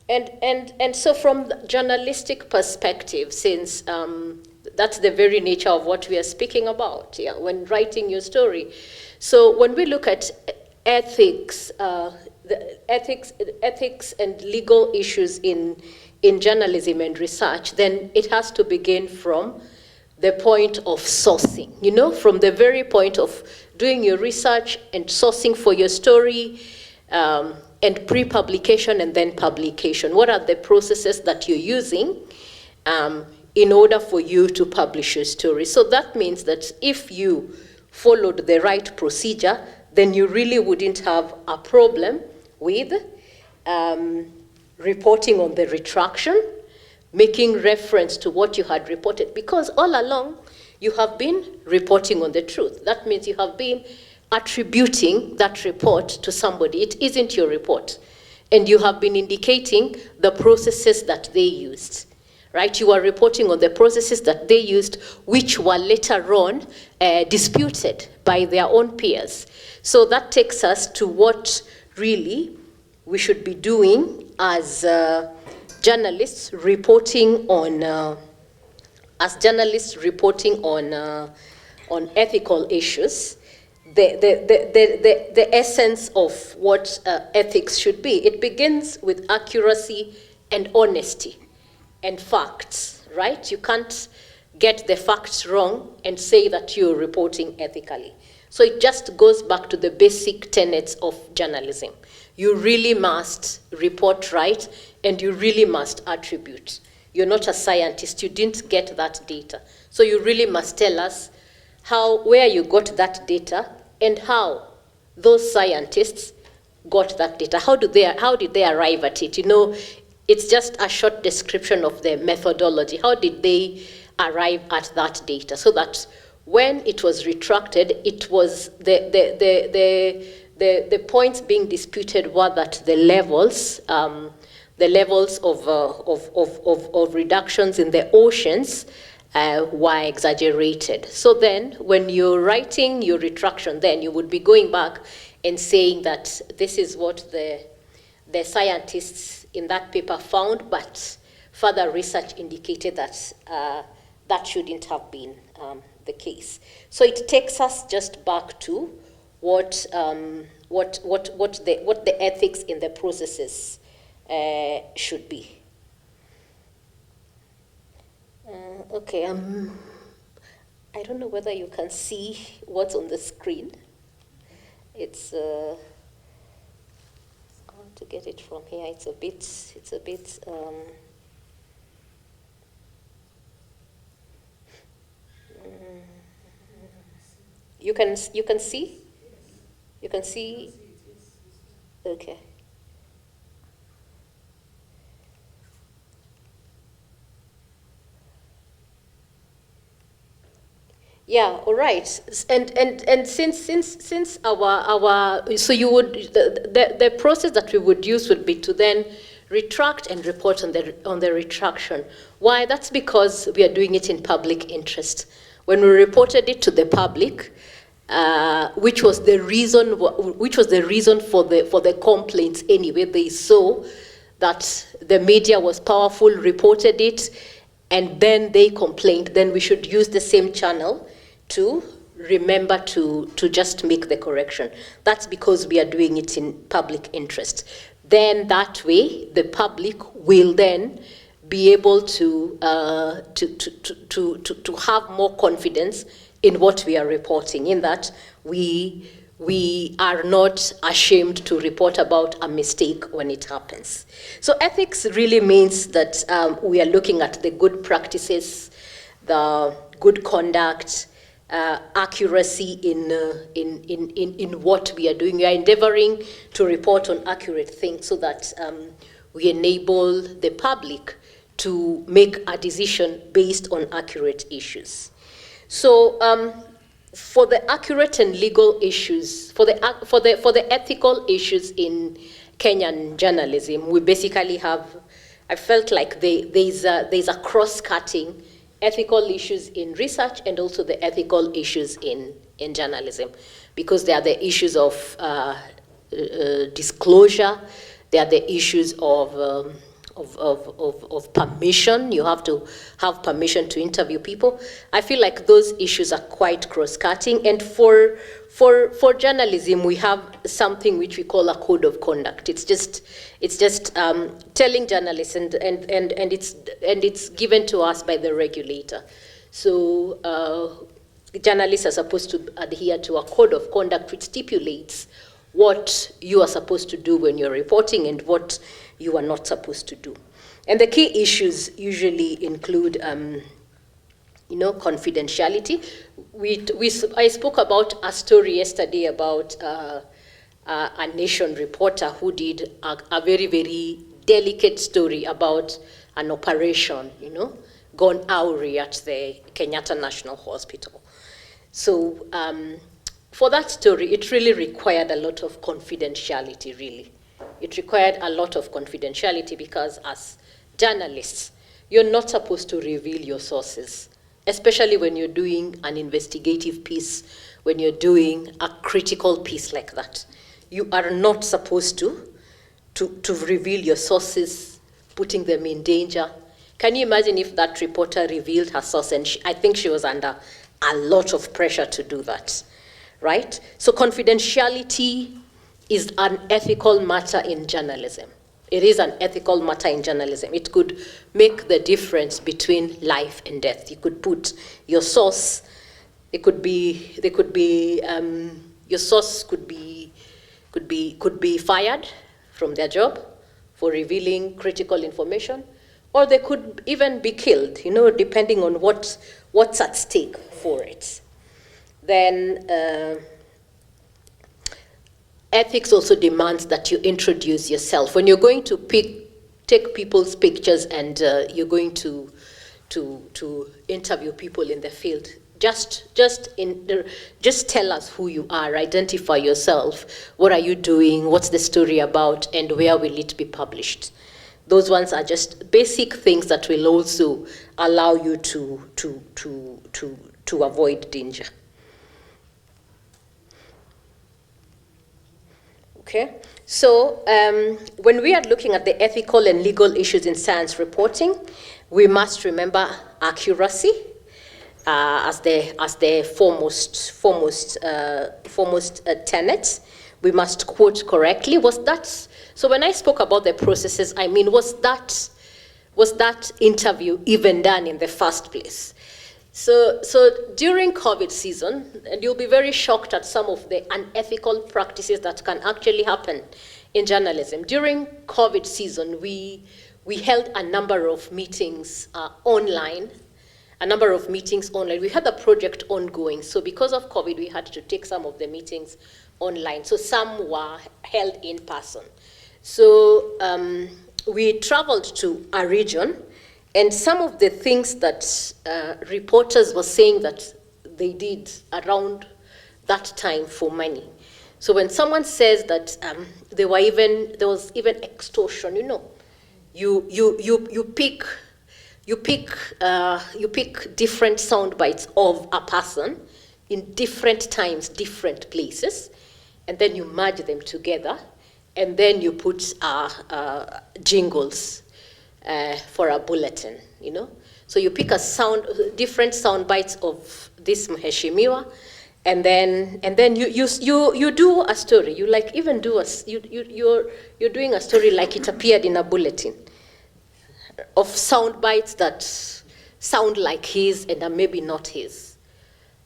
And so from the journalistic perspective, since that's the very nature of what we are speaking about, yeah, when writing your story. So when we look at ethics, ethics and legal issues in journalism and research, then it has to begin from the point of sourcing, from the very point of doing your research and sourcing for your story, and pre-publication and then publication. What are the processes that you're using in order for you to publish your story? So that means that if you followed the right procedure, then you really wouldn't have a problem with reporting on the retraction, making reference to what you had reported, because all along you have been reporting on the truth. That means you have been attributing that report to somebody. It isn't your report. And you have been indicating the processes that they used, right? You are reporting on the processes that they used, which were later on disputed by their own peers. So that takes us to what really we should be doing as journalists reporting on ethical issues. The essence of what ethics should be. It begins with accuracy and honesty and facts, right? You can't get the facts wrong and say that you're reporting ethically. So it just goes back to the basic tenets of journalism. You really must report right, and you really must attribute. You're not a scientist, you didn't get that data. So you really must tell us where you got that data and how those scientists got that data. How did they arrive at it? It's just a short description of the methodology. How did they arrive at that data? So that when it was retracted, it was the points being disputed were that the levels of reductions in the oceans were exaggerated. So then, when you're writing your retraction, then you would be going back and saying that this is what the scientists in that paper found, but further research indicated that that shouldn't have been the case. So it takes us just back to what the ethics in the processes should be. Okay, I don't know whether you can see what's on the screen. It's I want to get it from here. It's a bit. You can see. You can see. Okay. Yeah, all right. And since our so you would the process that we would use would be to then retract and report on the retraction. Why? That's because we are doing it in public interest. When we reported it to the public, which was the reason for the complaints anyway, they saw that the media was powerful, reported it, and then they complained. Then we should use the same channel to remember to just make the correction. That's because we are doing it in public interest. Then that way, the public will then be able to have more confidence in what we are reporting, in that we are not ashamed to report about a mistake when it happens. So ethics really means that we are looking at the good practices, the good conduct, accuracy in what we are doing. We are endeavoring to report on accurate things so that we enable the public to make a decision based on accurate issues. So for the accurate and legal issues, for the ethical issues in Kenyan journalism, we basically have, I felt like there's a cross-cutting ethical issues in research and also the ethical issues in journalism, because there are the issues of disclosure, there are the issues of of permission. You have to have permission to interview people. I feel like those issues are quite cross-cutting. And for journalism, we have something which we call a code of conduct. It's just telling journalists, and it's given to us by the regulator. So journalists are supposed to adhere to a code of conduct which stipulates what you are supposed to do when you're reporting and what you are not supposed to do. And the key issues usually include, confidentiality. I spoke about a story yesterday about a Nation reporter who did a very, very delicate story about an operation, gone awry at the Kenyatta National Hospital. So for that story, it really required a lot of confidentiality, really. It required a lot of confidentiality because as journalists, you're not supposed to reveal your sources, especially when you're doing an investigative piece, when you're doing a critical piece like that. You are not supposed to reveal your sources, putting them in danger. Can you imagine if that reporter revealed her source? And I think she was under a lot of pressure to do that, right? So confidentiality is an ethical matter in journalism. It is an ethical matter in journalism. It could make the difference between life and death. You could put your source. Your source could be fired from their job for revealing critical information, or they could even be killed. Depending on what's at stake for it. Then ethics also demands that you introduce yourself. When you're going to take people's pictures and you're going to interview people in the field, just tell us who you are, identify yourself, what are you doing, what's the story about, and where will it be published. Those ones are just basic things that will also allow you to avoid danger. Okay, so when we are looking at the ethical and legal issues in science reporting, we must remember accuracy as the foremost tenet. We must quote correctly. So when I spoke about the processes, I mean, was that interview even done in the first place? So during COVID season, and you'll be very shocked at some of the unethical practices that can actually happen in journalism. During COVID season, we held a number of meetings online. We had the project ongoing. So because of COVID, we had to take some of the meetings online. So some were held in person. So we traveled to a region, and some of the things that reporters were saying that they did around that time for money. So when someone says that there was even extortion, you pick different sound bites of a person in different times, different places, and then you merge them together, and then you put jingles for a bulletin, So you pick different sound bites of this mheshimiwa, and then you do a story. You're doing a story like it appeared in a bulletin of sound bites that sound like his and are maybe not his,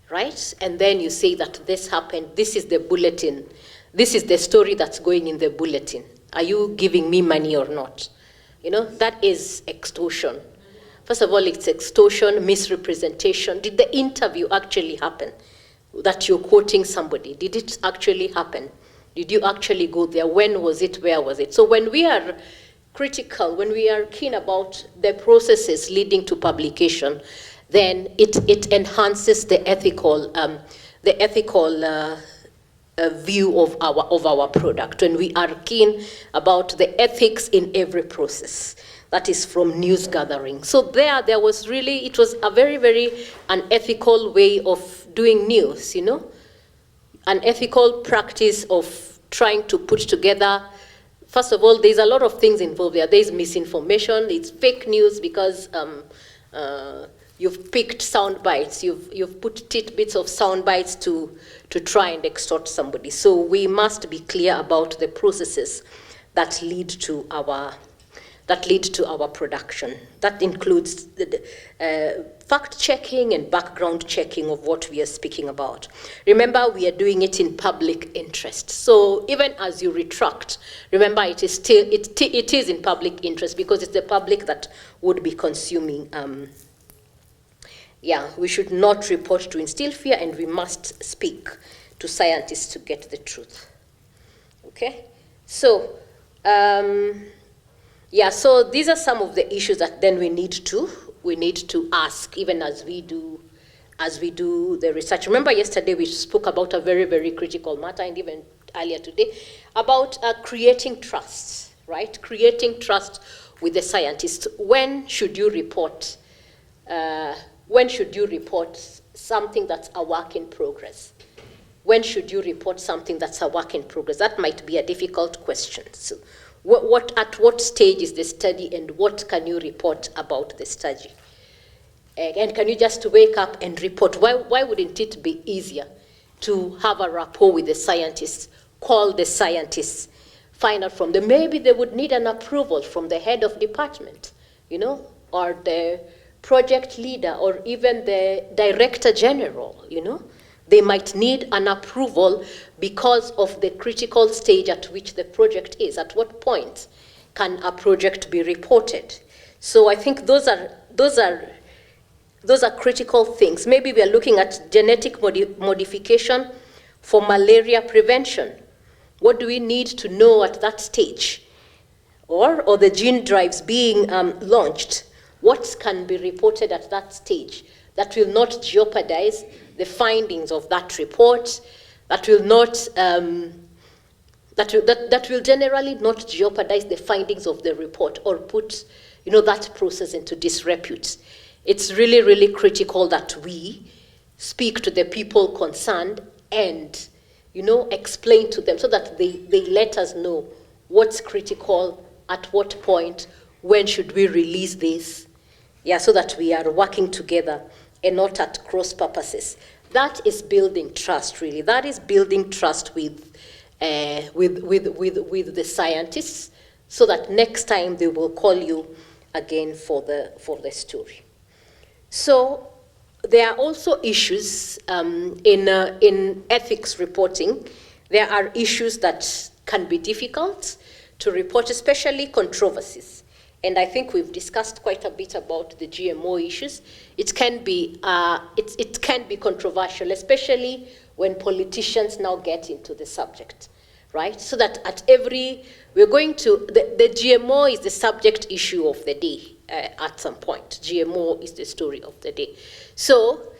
right? And then you say that this happened. This is the bulletin. This is the story that's going in the bulletin. Are you giving me money or not? That is extortion. First of all, it's extortion, misrepresentation. Did the interview actually happen? That you're quoting somebody. Did it actually happen? Did you actually go there? When was it? Where was it? So when we are critical, when we are keen about the processes leading to publication, then it enhances the ethical view of our product. When we are keen about the ethics in every process, that is from news gathering. So there was really, it was a very, very unethical way of doing news, an ethical practice of trying to put together first of all, there's a lot of things involved there. There's misinformation, it's fake news because you've picked sound bites, you've put tidbits of sound bites to try and extort somebody. So we must be clear about the processes that lead to our production. That includes the fact-checking and background checking of what we are speaking about. Remember, we are doing it in public interest. So even as you retract, remember it is in public interest because it's the public that would be consuming. We should not report to instill fear, and we must speak to scientists to get the truth. Okay? So, so these are some of the issues that then we need to ask, even as we do the research. Remember yesterday we spoke about a very, very critical matter, and even earlier today, about creating trust, right? Creating trust with the scientists. When should you report something that's a work in progress? When should you report something that's a work in progress? That might be a difficult question. So at what stage is the study, and what can you report about the study? And can you just wake up and report? Why wouldn't it be easier to have a rapport with the scientists, call the scientists, find out from them? Maybe they would need an approval from the head of department, or the project leader, or even the director general, They might need an approval because of the critical stage at which the project is. At what point can a project be reported? So I think those are critical things. Maybe we are looking at genetic modification for malaria prevention. What do we need to know at that stage? Or the gene drives being launched. What can be reported at that stage that will not jeopardize the findings of that report, that will generally not jeopardize the findings of the report or put that process into disrepute. It's really, really critical that we speak to the people concerned and explain to them so that they let us know what's critical, at what point, when should we release this, so that we are working together and not at cross purposes. That is building trust, really. That is building trust with the scientists, so that next time they will call you again for the story. So there are also issues in ethics reporting. There are issues that can be difficult to report, especially controversies. And I think we've discussed quite a bit about the GMO issues. It can be controversial, especially when politicians now get into the subject, right? So that the GMO is the subject issue of the day at some point. GMO is the story of the day. So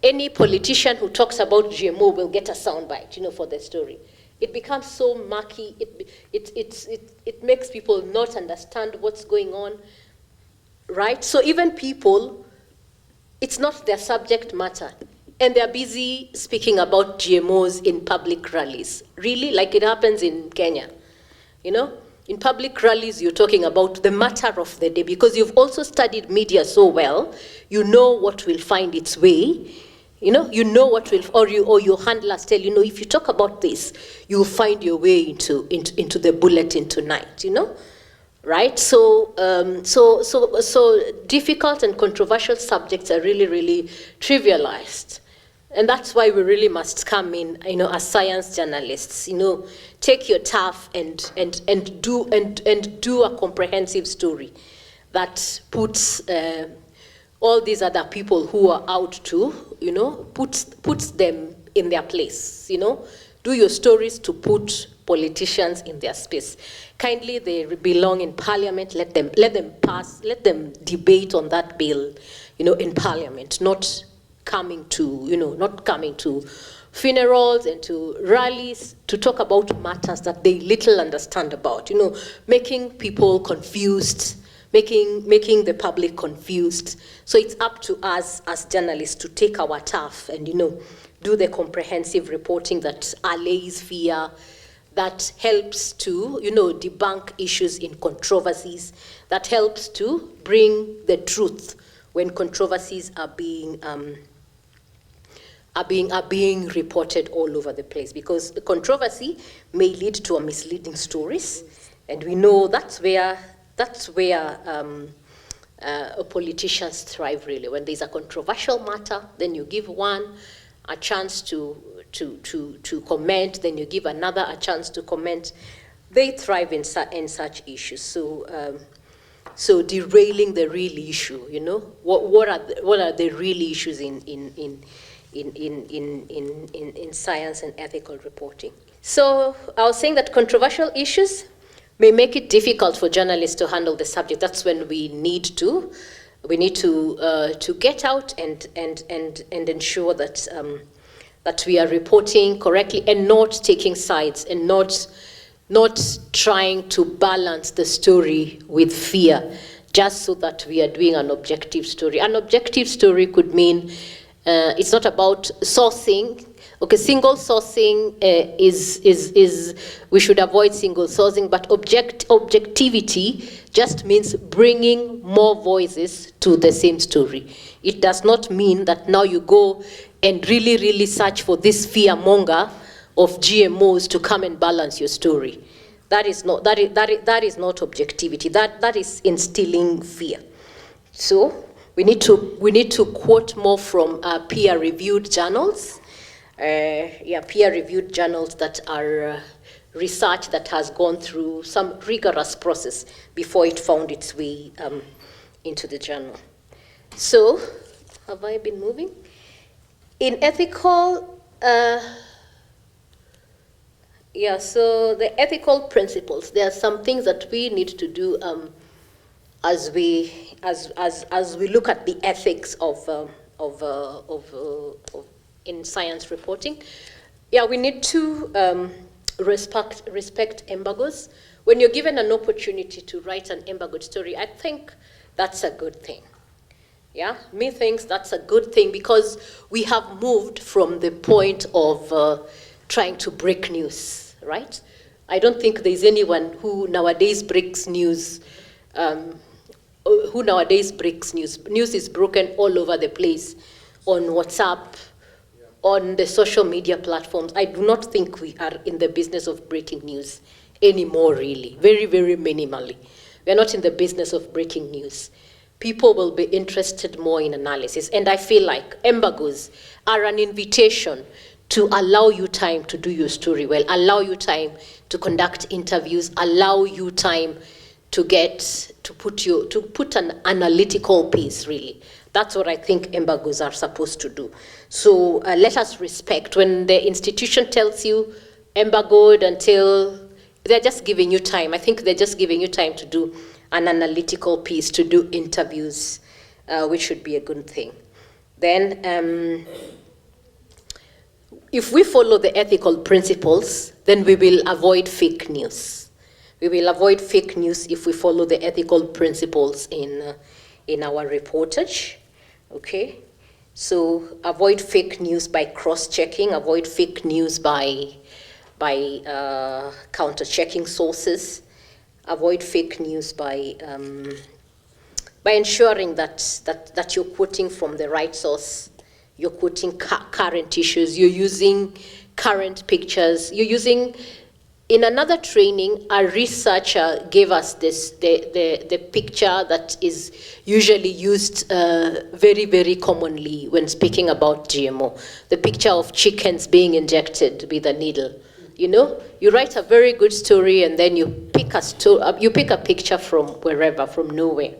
any politician who talks about GMO will get a soundbite, for the story. It becomes so murky. It makes people not understand what's going on, right? So even people, it's not their subject matter, and they're busy speaking about GMOs in public rallies. Really, like it happens in Kenya, In public rallies, you're talking about the matter of the day because you've also studied media so well. You know what will find its way. You know what will, or your handlers tell if you talk about this, you'll find your way into the bulletin tonight. Right? So difficult and controversial subjects are really, really trivialized, and that's why we really must come in, as science journalists. Take your turf and do a comprehensive story that puts all these other people who are out to, puts them in their place, Do your stories to put politicians in their space. Kindly, they belong in parliament, let them debate on that bill, in parliament, not coming to funerals and to rallies to talk about matters that they little understand about, making people confused, making the public confused. So it's up to us as journalists to take our turf and, do the comprehensive reporting that allays fear, that helps to, debunk issues in controversies, that helps to bring the truth when controversies are being reported all over the place, because the controversy may lead to a misleading stories, and we know that's where politicians thrive really. When there's a controversial matter, then you give one a chance to comment, then you give another a chance to comment. They thrive in such issues. So derailing the real issue, what are the real issues in science and ethical reporting. So I was saying that controversial issues may make it difficult for journalists to handle the subject. That's when we need to get out and ensure that that we are reporting correctly and not taking sides and not trying to balance the story with fear, just so that we are doing an objective story. An objective story could mean it's not about sourcing. Okay, single sourcing is we should avoid single sourcing, but objectivity just means bringing more voices to the same story. It does not mean that now you go and really search for this fear monger of GMOs to come and balance your story. That is not objectivity. That is instilling fear. So we need to quote more from peer-reviewed journals. Peer-reviewed journals that are research that has gone through some rigorous process before it found its way into the journal. So, have I been moving? In ethical, so the ethical principles, there are some things that we need to do as we look at the ethics of in science reporting. We need to respect embargoes. When you're given an opportunity to write an embargoed story, I think that's a good thing. Me thinks that's a good thing, because we have moved from the point of trying to break news, right? I don't think there's anyone who nowadays breaks news. News is broken all over the place, on WhatsApp, on the social media platforms. I do not think we are in the business of breaking news anymore, really. Very, very minimally. We are not in the business of breaking news. People will be interested more in analysis. And I feel like embargoes are an invitation to allow you time to do your story well, allow you time to conduct interviews, allow you time to put an analytical piece, really. That's what I think embargoes are supposed to do. So let us respect. When the institution tells you embargoed until, they're just giving you time. I think they're just giving you time to do an analytical piece, to do interviews, which should be a good thing. Then, if we follow the ethical principles, then we will avoid fake news. We will avoid fake news if we follow the ethical principles in our reportage. Okay, so avoid fake news by cross-checking, avoid fake news by counter-checking sources, avoid fake news by ensuring that you're quoting from the right source, you're quoting current issues, you're using current pictures, you're using. In another training, a researcher gave us the picture that is usually used very, very commonly when speaking about GMO. The picture of chickens being injected with a needle. You write a very good story, and then you pick a picture from wherever, from nowhere,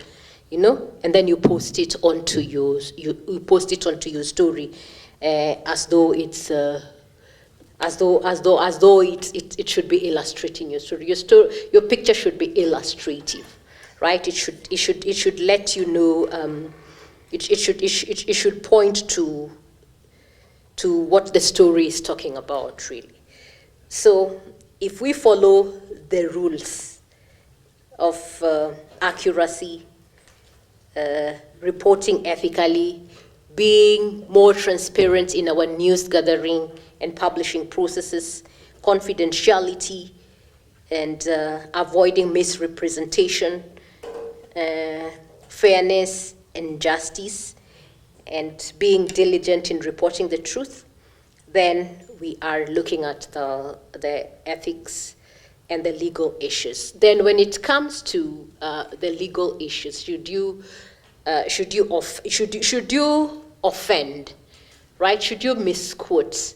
and then you post it onto your story, as though it's. As though it should be illustrating your story. Your picture should be illustrative, right? It should let you know. It should point to what the story is talking about, really. So if we follow the rules of accuracy, reporting ethically, being more transparent in our news gathering and publishing processes, confidentiality, and avoiding misrepresentation, fairness and justice, and being diligent in reporting the truth, then we are looking at the ethics and the legal issues. Then when it comes to the legal issues, should you offend, right? Should you misquote?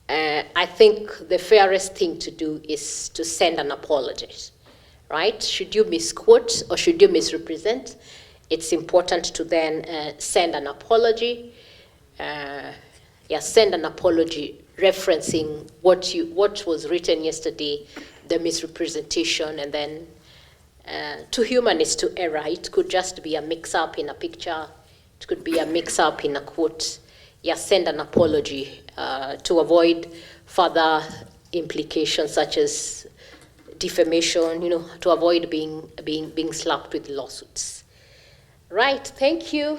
I think the fairest thing to do is to send an apology, right? Should you misquote or should you misrepresent? It's important to then send an apology. Send an apology referencing what was written yesterday, the misrepresentation, and then to human is to error. It could just be a mix-up in a picture. It could be a mix-up in a quote. Send an apology to avoid further implications such as defamation, to avoid being slapped with lawsuits. Right, thank you.